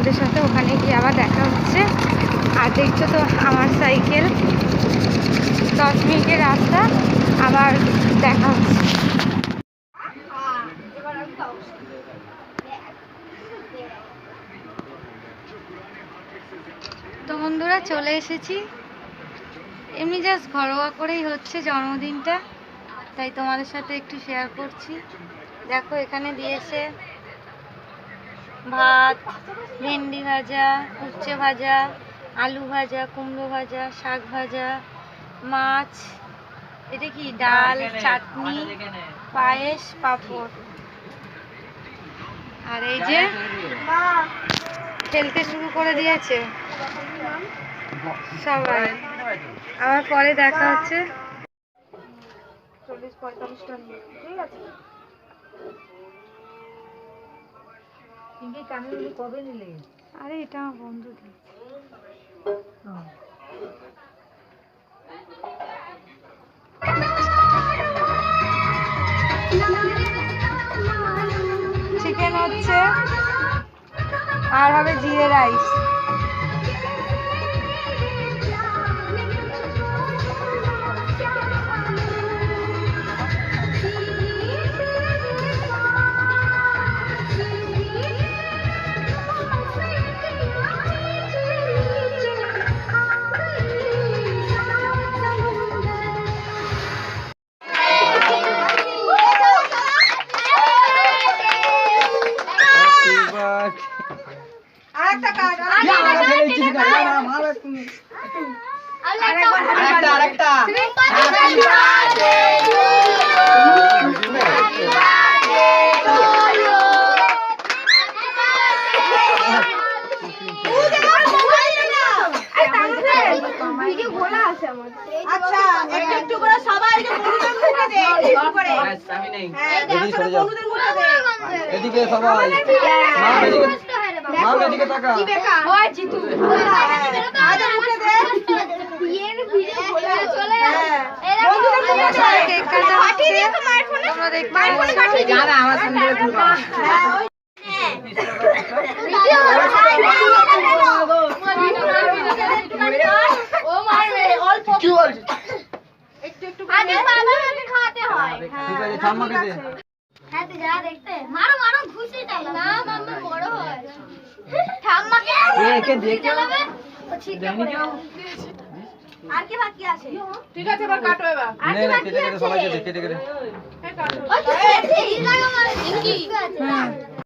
তোমাদের সাথে ওখানে গিয়ে আবার দেখা হচ্ছে। আর দেখছো তো আমার সাইকেল, 10 মিনিটের রাস্তা, আবার দেখা হচ্ছে। তো বন্ধুরা চলে এসেছি, এমনি জাস্ট ঘরোয়া করেই হচ্ছে জন্মদিনটা, তাই তোমাদের সাথে একটু শেয়ার করছি। দেখো এখানে দিয়েছে ভাত, ভেন্ডি ভাজা, উচ্ছে ভাজা, আলু ভাজা, কুমড়ো ভাজা, শাক ভাজা, মাছ, এটা কি ডাল, চাটনি, পায়েস, পাঁপড়। আর এই যে খেলতে শুরু করে দিয়েছে সবাই। আবার পরে দেখা হচ্ছে। 40-45 টা ঠিক আছে। কবে নিলে? আরে এটা আমার বন্ধু দিয়ে। চিকেন হচ্ছে আর হবে জিরে রাইস। এদিকে সবাই মাম এদিকে তাকা। ওই জিতু আদর মুখে দে। বিয়ের ভিডিও চলে বন্ধুদের মুখে দে। কেক কাটা পাঠিয়ে দিও তো মায়ের ফোনে। তোমরা দেখো মায়ের ফোনে পাঠিয়ে দিও। যারা আমার সঙ্গে ঘুরবা। ভিডিও ও মারবে অল্প কি বলছিস? একটু আগে বাবাকে খাওয়াতে হয়। ঠিক আছে ঠাম্মাকে দে। হ্যাঁ তুই যা দেখতে মারো মারো ঘুষি চালা না মাম্মা বড় হয় ঠাম্মাকে একে দেখে জানি কেউ আর কি বাকি আছে? ঠিক আছে এবার কাটো এবার। আর কি বাকি আছে? সবাইকে দেখে দেখে ওই তো লাগা মারে কি?